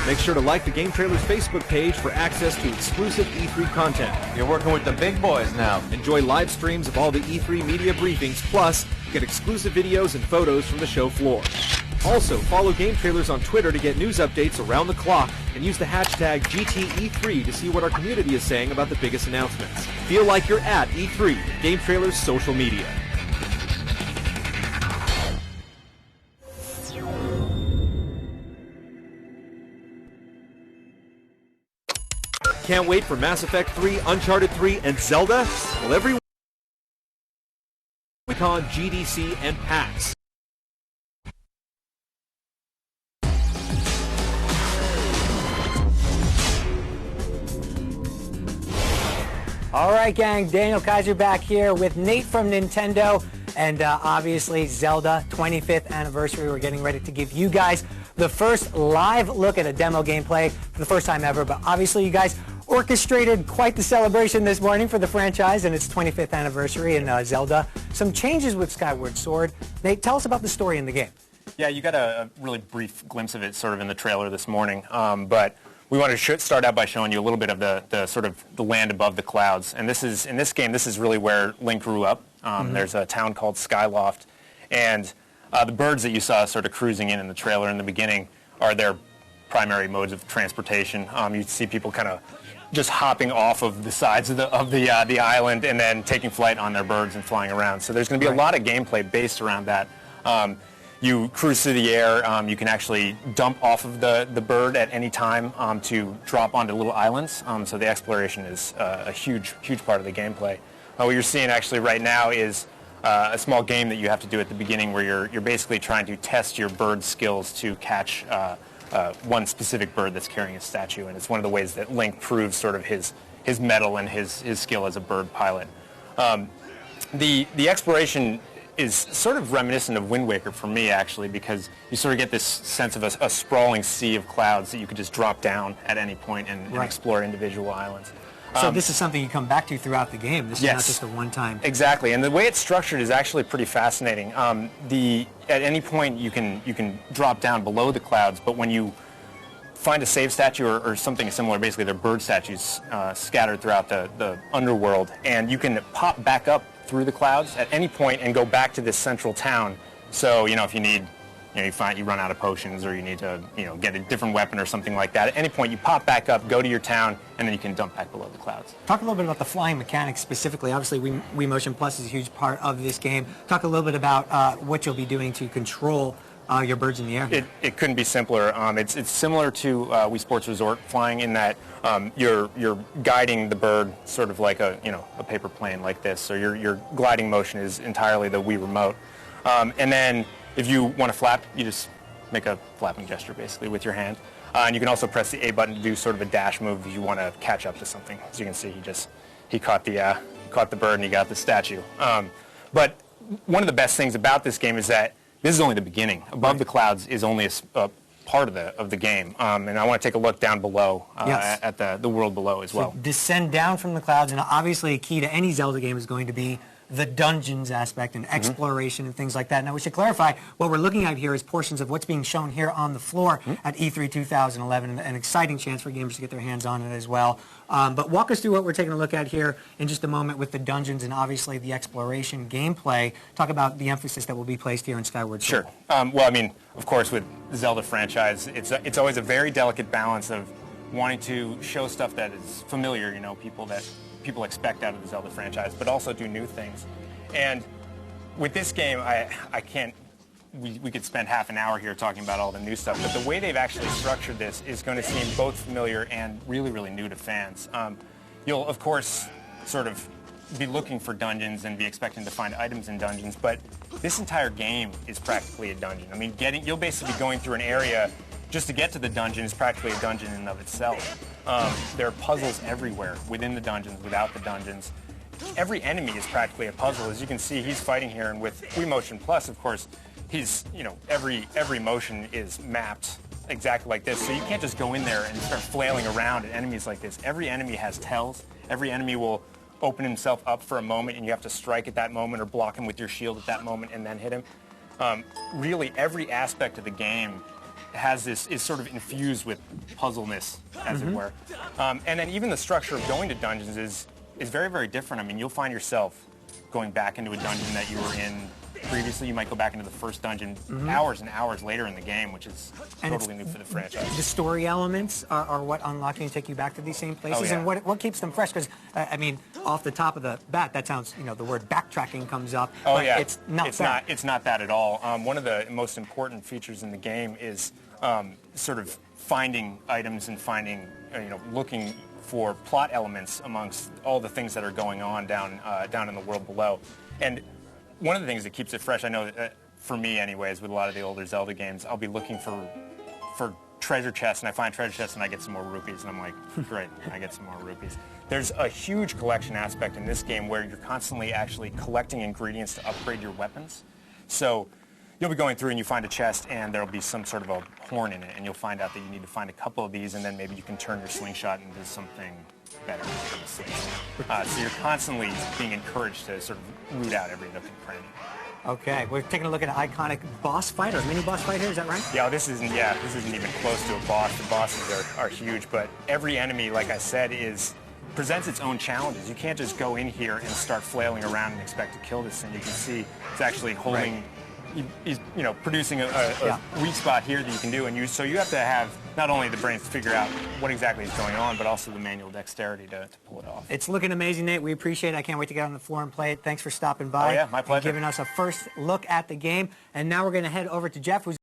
Make sure to like the Game Trailers Facebook page for access to exclusive E3 content. You're working with the big boys now. Enjoy live streams of all the E3 media briefings, plus get exclusive videos and photos from the show floor. Also, follow Game Trailers on Twitter to get news updates around the clock and use the hashtag GTE3 to see what our community is saying about the biggest announcements. Feel like you're at E3, Game Trailers social media. Can't wait for Mass Effect 3, Uncharted 3, and Zelda? Well, every week on GDC and PAX. All right, gang, Daniel Kaiser back here with Nate from Nintendo, and obviously Zelda 25th anniversary. We're getting ready to give you guys the first live look at a demo gameplay for the first time ever, but obviously you guys orchestrated quite the celebration this morning for the franchise and its 25th anniversary in Zelda. Some changes with Skyward Sword. Nate, tell us about the story in the game. Yeah, you got a really brief glimpse of it sort of in the trailer this morning, but we wanted to start out by showing you a little bit of the sort of the land above the clouds. And this is, in this game, this is really where Link grew up. There's a town called Skyloft, and the birds that you saw sort of cruising in the trailer in the beginning are their primary modes of transportation. You see people kind of just hopping off of the sides of the island and then taking flight on their birds and flying around. So there's going to be a lot of gameplay based around that. You cruise through the air. You can actually dump off of the bird at any time to drop onto little islands. So the exploration is a huge part of the gameplay. What you're seeing actually right now is a small game that you have to do at the beginning where you're basically trying to test your bird skills to catch one specific bird that's carrying a statue. And it's one of the ways that Link proves sort of his mettle and his skill as a bird pilot. The exploration is sort of reminiscent of Wind Waker for me, actually, because you sort of get this sense of a sprawling sea of clouds that you could just drop down at any point and explore individual islands. So this is something you come back to throughout the game. This is not just a one-time. Exactly, and the way it's structured is actually pretty fascinating. At any point you can drop down below the clouds, but when you find a save statue or something similar, basically they're bird statues scattered throughout the underworld, and you can pop back up through the clouds at any point and go back to this central town. So, if you need, you run out of potions or you need to, get a different weapon or something like that. At any point, you pop back up, go to your town, and then you can dump back below the clouds. Talk a little bit about the flying mechanics specifically. Obviously, Wii Motion Plus is a huge part of this game. Talk a little bit about what you'll be doing to control your birds in the air. It couldn't be simpler. It's similar to Wii Sports Resort flying in that you're guiding the bird sort of like a paper plane like this. So your gliding motion is entirely the Wii remote. And then if you want to flap, you just make a flapping gesture basically with your hand. And you can also press the A button to do sort of a dash move if you want to catch up to something. As you can see, he caught the bird and he got the statue. But one of the best things about this game is that this is only the beginning. Above the clouds is only a part of the game. And I want to take a look down below at the world below as well. Descend down from the clouds, and obviously a key to any Zelda game is going to be the dungeons aspect and exploration and things like that. Now, we should clarify, what we're looking at here is portions of what's being shown here on the floor at E3 2011, an exciting chance for gamers to get their hands on it as well. But walk us through what we're taking a look at here in just a moment with the dungeons and obviously the exploration gameplay. Talk about the emphasis that will be placed here in Skyward Sword. Sure. Well, I mean, of course, with the Zelda franchise, it's always a very delicate balance of wanting to show stuff that is familiar, people expect out of the Zelda franchise, but also do new things. And with this game, we could spend half an hour here talking about all the new stuff, but the way they've actually structured this is going to seem both familiar and really, really new to fans. You'll, of course, sort of be looking for dungeons and be expecting to find items in dungeons, but this entire game is practically a dungeon. I mean, you'll basically be going through an area just to get to the dungeon is practically a dungeon in and of itself. There are puzzles everywhere, within the dungeons, without the dungeons. Every enemy is practically a puzzle. As you can see, he's fighting here, and with Wii Motion Plus, of course, every motion is mapped exactly like this. So you can't just go in there and start flailing around at enemies like this. Every enemy has tells. Every enemy will open himself up for a moment, and you have to strike at that moment or block him with your shield at that moment and then hit him. Really, every aspect of the game has this, is sort of infused with puzzleness, as it were. And then even the structure of going to dungeons is very, very different. I mean, you'll find yourself going back into a dungeon that you were in previously. You might go back into the first dungeon hours and hours later in the game, which is totally new for the franchise. The story elements are what unlock you and take you back to these same places. Oh, yeah. And what keeps them fresh? Because, I mean, off the top of the bat, that sounds, you know, the word backtracking comes up. Oh, but yeah. It's not that. It's not that at all. One of the most important features in the game is sort of finding items and finding, looking for plot elements amongst all the things that are going on down in the world below. And one of the things that keeps it fresh, I know, for me anyways, with a lot of the older Zelda games, I'll be looking for treasure chests, and I find treasure chests and I get some more rupees, and I'm like, great, I get some more rupees. There's a huge collection aspect in this game where you're constantly actually collecting ingredients to upgrade your weapons. So you'll be going through and you find a chest and there'll be some sort of a horn in it, and you'll find out that you need to find a couple of these, and then maybe you can turn your slingshot into something better than a slingshot. So you're constantly being encouraged to sort of root out every nook and cranny. Okay, we're taking a look at an iconic boss fight or mini boss fight here. Is that right? Yeah, this isn't even close to a boss. The bosses are huge, but every enemy, like I said, presents its own challenges. You can't just go in here and start flailing around and expect to kill this thing. You can see it's actually holding. Right. He's producing a weak spot here that you can do, and so you have to have not only the brains to figure out what exactly is going on, but also the manual dexterity to pull it off. It's looking amazing, Nate. We appreciate it. I can't wait to get on the floor and play it. Thanks for stopping by. Oh, yeah, my pleasure. And giving us a first look at the game. And now we're going to head over to Jeff, who's